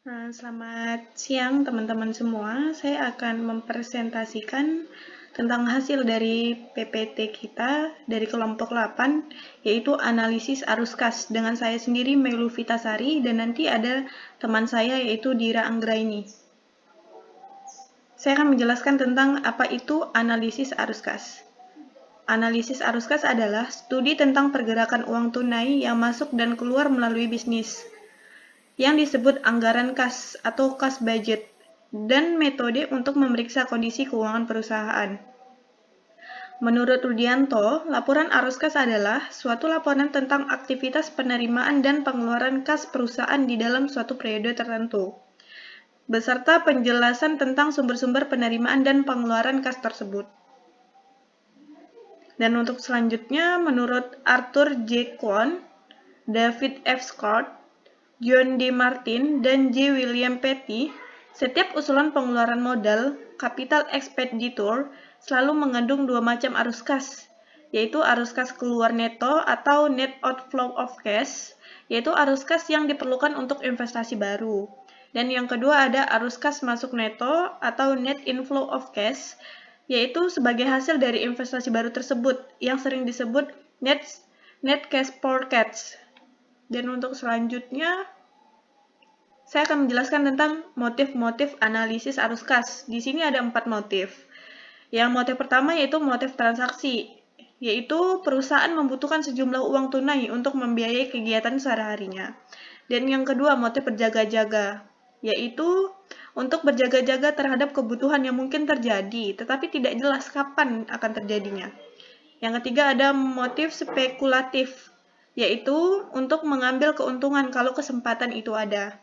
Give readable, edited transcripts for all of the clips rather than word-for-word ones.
Selamat siang teman-teman semua. Saya akan mempresentasikan tentang hasil dari PPT kita dari kelompok 8, yaitu analisis arus kas. Dengan saya sendiri, Melu Vitasari, dan nanti ada teman saya yaitu Dira Anggraini. Saya akan menjelaskan tentang apa itu analisis arus kas. Analisis arus kas adalah studi tentang pergerakan uang tunai yang masuk dan keluar melalui bisnis, yang disebut anggaran kas atau kas budget, dan metode untuk memeriksa kondisi keuangan perusahaan. Menurut Rudianto, laporan arus kas adalah suatu laporan tentang aktivitas penerimaan dan pengeluaran kas perusahaan di dalam suatu periode tertentu, beserta penjelasan tentang sumber-sumber penerimaan dan pengeluaran kas tersebut. Dan untuk selanjutnya, menurut Arthur J. Kwon, David F. Scott, John D. Martin, dan J. William Petty, setiap usulan pengeluaran modal, capital expenditure, selalu mengandung dua macam arus kas, yaitu arus kas keluar neto atau net outflow of cash, yaitu arus kas yang diperlukan untuk investasi baru. Dan yang kedua ada arus kas masuk neto atau net inflow of cash, yaitu sebagai hasil dari investasi baru tersebut, yang sering disebut net cash forecast. Dan untuk selanjutnya, saya akan menjelaskan tentang motif-motif analisis arus kas. Di sini ada 4 motif. Yang motif pertama yaitu motif transaksi, yaitu perusahaan membutuhkan sejumlah uang tunai untuk membiayai kegiatan sehari-harinya. Dan yang kedua, motif berjaga-jaga, yaitu untuk berjaga-jaga terhadap kebutuhan yang mungkin terjadi, tetapi tidak jelas kapan akan terjadinya. Yang ketiga ada motif spekulatif, yaitu untuk mengambil keuntungan kalau kesempatan itu ada.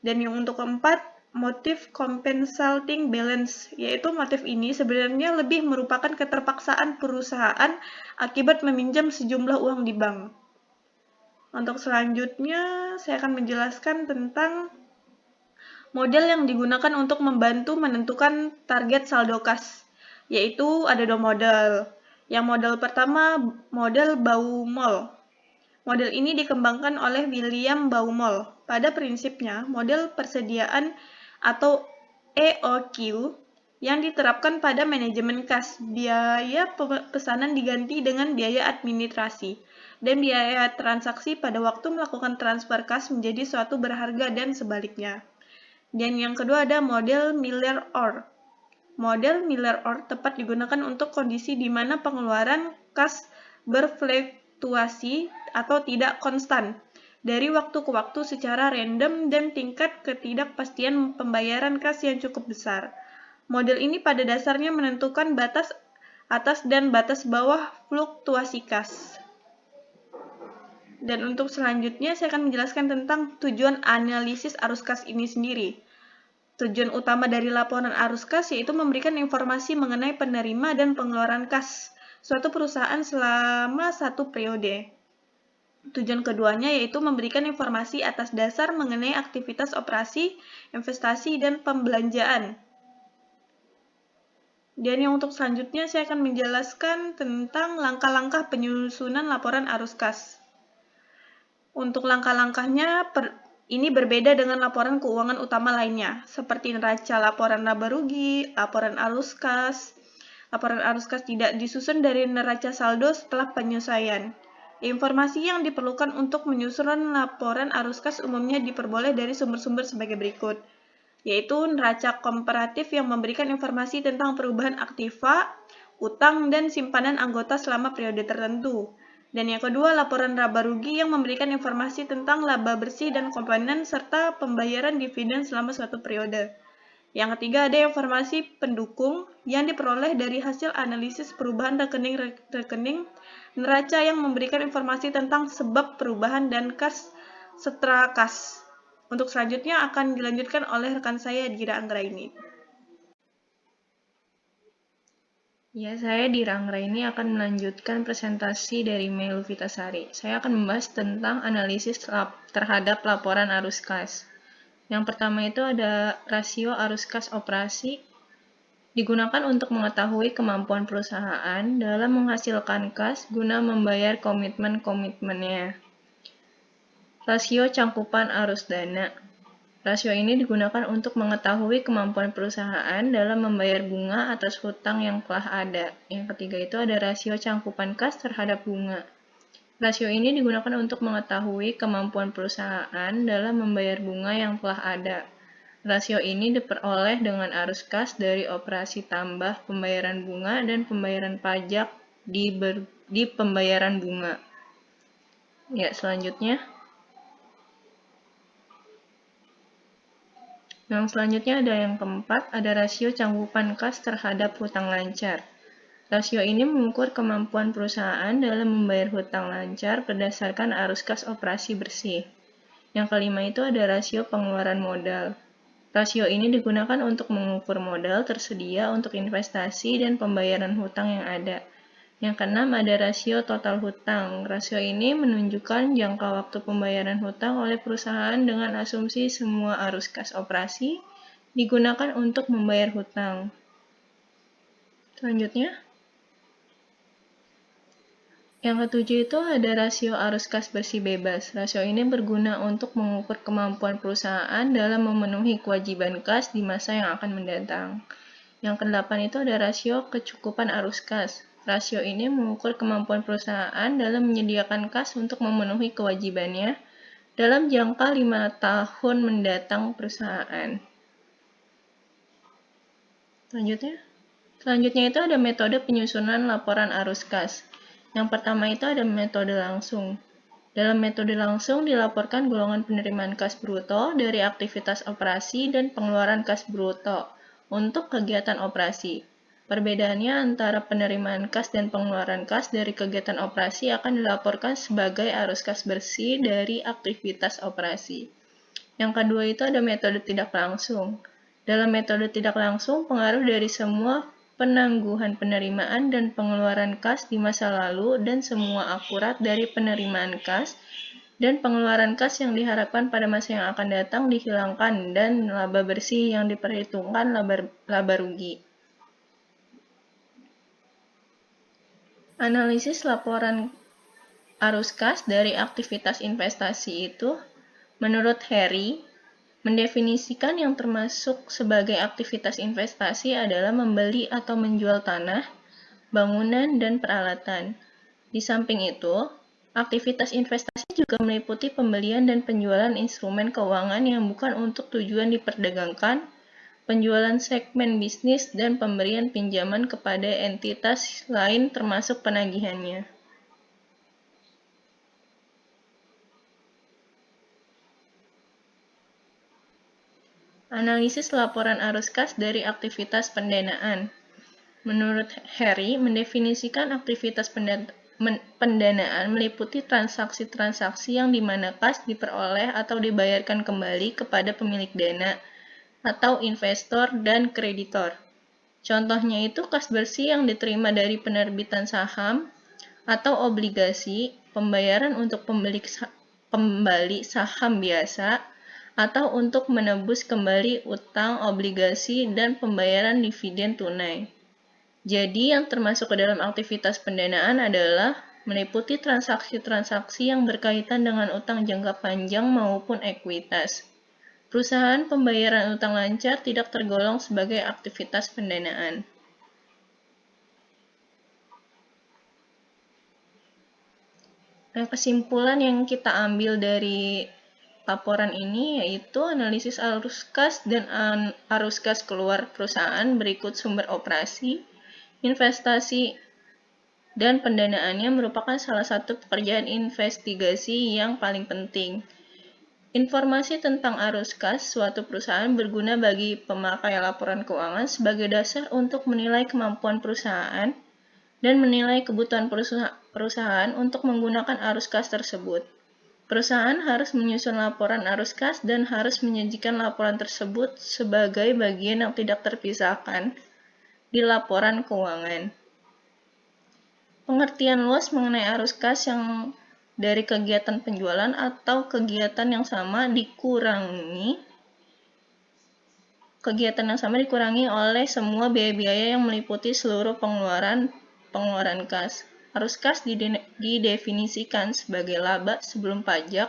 Dan yang untuk keempat, motif compensating balance, yaitu motif ini sebenarnya lebih merupakan keterpaksaan perusahaan akibat meminjam sejumlah uang di bank. Untuk selanjutnya, saya akan menjelaskan tentang model yang digunakan untuk membantu menentukan target saldo kas, yaitu ada 2 model. Yang model pertama, model Baumol. Model ini dikembangkan oleh William Baumol. Pada prinsipnya, model persediaan atau EOQ yang diterapkan pada manajemen kas, biaya pesanan diganti dengan biaya administrasi, dan biaya transaksi pada waktu melakukan transfer kas menjadi suatu berharga dan sebaliknya. Dan yang kedua ada model Miller-Orr. Model Miller-Orr tepat digunakan untuk kondisi di mana pengeluaran kas berfluktuasi atau tidak konstan dari waktu ke waktu secara random dan tingkat ketidakpastian pembayaran kas yang cukup besar. Model ini pada dasarnya menentukan batas atas dan batas bawah fluktuasi kas. Dan untuk selanjutnya saya akan menjelaskan tentang tujuan analisis arus kas ini sendiri. Tujuan utama dari laporan arus kas yaitu memberikan informasi mengenai penerima dan pengeluaran kas suatu perusahaan selama satu periode. Tujuan keduanya yaitu memberikan informasi atas dasar mengenai aktivitas operasi, investasi, dan pembelanjaan. Dan yang untuk selanjutnya saya akan menjelaskan tentang langkah-langkah penyusunan laporan arus kas. Untuk langkah-langkahnya, ini berbeda dengan laporan keuangan utama lainnya, seperti neraca laporan laba rugi, laporan arus kas. Laporan arus kas tidak disusun dari neraca saldo setelah penyelesaian. Informasi yang diperlukan untuk menyusun laporan arus kas umumnya diperoleh dari sumber-sumber sebagai berikut, yaitu neraca komparatif yang memberikan informasi tentang perubahan aktiva, utang, dan simpanan anggota selama periode tertentu. Dan yang kedua, laporan laba rugi yang memberikan informasi tentang laba bersih dan komponen serta pembayaran dividen selama suatu periode. Yang ketiga, ada informasi pendukung yang diperoleh dari hasil analisis perubahan rekening neraca yang memberikan informasi tentang sebab perubahan dan kas setelah kas. Untuk selanjutnya akan dilanjutkan oleh rekan saya Dira Anggraini. Ya, saya Dira Anggraini akan melanjutkan presentasi dari Melu Vitasari. Saya akan membahas tentang analisis terhadap laporan arus kas. Yang pertama itu ada rasio arus kas operasi, digunakan untuk mengetahui kemampuan perusahaan dalam menghasilkan kas guna membayar komitmen-komitmennya. Rasio cangkupan arus dana. Rasio ini digunakan untuk mengetahui kemampuan perusahaan dalam membayar bunga atas hutang yang telah ada. Yang ketiga itu ada rasio cangkupan kas terhadap bunga. Rasio ini digunakan untuk mengetahui kemampuan perusahaan dalam membayar bunga yang telah ada. Rasio ini diperoleh dengan arus kas dari operasi tambah pembayaran bunga dan pembayaran pajak di pembayaran bunga. Ya, selanjutnya. Yang selanjutnya ada yang keempat, ada rasio cangkupan kas terhadap hutang lancar. Rasio ini mengukur kemampuan perusahaan dalam membayar hutang lancar berdasarkan arus kas operasi bersih. Yang kelima itu ada rasio pengeluaran modal. Rasio ini digunakan untuk mengukur modal tersedia untuk investasi dan pembayaran hutang yang ada. Yang keenam ada rasio total hutang. Rasio ini menunjukkan jangka waktu pembayaran hutang oleh perusahaan dengan asumsi semua arus kas operasi digunakan untuk membayar hutang. Selanjutnya, yang ketujuh itu ada rasio arus kas bersih bebas. Rasio ini berguna untuk mengukur kemampuan perusahaan dalam memenuhi kewajiban kas di masa yang akan mendatang. Yang kedelapan itu ada rasio kecukupan arus kas. Rasio ini mengukur kemampuan perusahaan dalam menyediakan kas untuk memenuhi kewajibannya dalam jangka 5 tahun mendatang perusahaan. Selanjutnya itu ada metode penyusunan laporan arus kas. Yang pertama itu ada metode langsung. Dalam metode langsung dilaporkan golongan penerimaan kas bruto dari aktivitas operasi dan pengeluaran kas bruto untuk kegiatan operasi. Perbedaannya antara penerimaan kas dan pengeluaran kas dari kegiatan operasi akan dilaporkan sebagai arus kas bersih dari aktivitas operasi. Yang kedua itu ada metode tidak langsung. Dalam metode tidak langsung, pengaruh dari semua penangguhan penerimaan dan pengeluaran kas di masa lalu dan semua akurat dari penerimaan kas dan pengeluaran kas yang diharapkan pada masa yang akan datang dihilangkan dan laba bersih yang diperhitungkan laba rugi. Analisis laporan arus kas dari aktivitas investasi itu, menurut Harry, mendefinisikan yang termasuk sebagai aktivitas investasi adalah membeli atau menjual tanah, bangunan, dan peralatan. Di samping itu, aktivitas investasi juga meliputi pembelian dan penjualan instrumen keuangan yang bukan untuk tujuan diperdagangkan, penjualan segmen bisnis, dan pemberian pinjaman kepada entitas lain termasuk penagihannya. Analisis laporan arus kas dari aktivitas pendanaan. Menurut Harry, mendefinisikan aktivitas pendanaan meliputi transaksi-transaksi yang dimana kas diperoleh atau dibayarkan kembali kepada pemilik dana atau investor dan kreditor. Contohnya itu kas bersih yang diterima dari penerbitan saham atau obligasi, pembayaran untuk pembali saham biasa, atau untuk menebus kembali utang, obligasi, dan pembayaran dividen tunai. Jadi, yang termasuk ke dalam aktivitas pendanaan adalah meliputi transaksi-transaksi yang berkaitan dengan utang jangka panjang maupun ekuitas. Perusahaan pembayaran utang lancar tidak tergolong sebagai aktivitas pendanaan. Kesimpulan yang kita ambil dari laporan ini yaitu analisis arus kas dan arus kas keluar perusahaan berikut sumber operasi, investasi, dan pendanaannya merupakan salah satu pekerjaan investigasi yang paling penting. Informasi tentang arus kas suatu perusahaan berguna bagi pemakai laporan keuangan sebagai dasar untuk menilai kemampuan perusahaan dan menilai kebutuhan perusahaan untuk menggunakan arus kas tersebut. Perusahaan harus menyusun laporan arus kas dan harus menyajikan laporan tersebut sebagai bagian yang tidak terpisahkan di laporan keuangan. Pengertian luas mengenai arus kas yang dari kegiatan penjualan atau kegiatan yang sama dikurangi oleh semua biaya-biaya yang meliputi seluruh pengeluaran kas. Arus kas didefinisikan sebagai laba sebelum pajak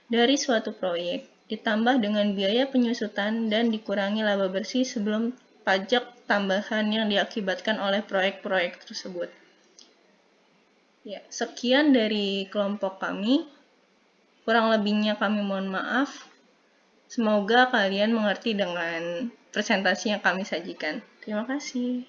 dari suatu proyek. ditambah dengan biaya penyusutan dan dikurangi laba bersih sebelum pajak tambahan yang diakibatkan oleh proyek-proyek tersebut. Ya, sekian dari kelompok kami. Kurang lebihnya kami mohon maaf. Semoga kalian mengerti dengan presentasi yang kami sajikan. Terima kasih.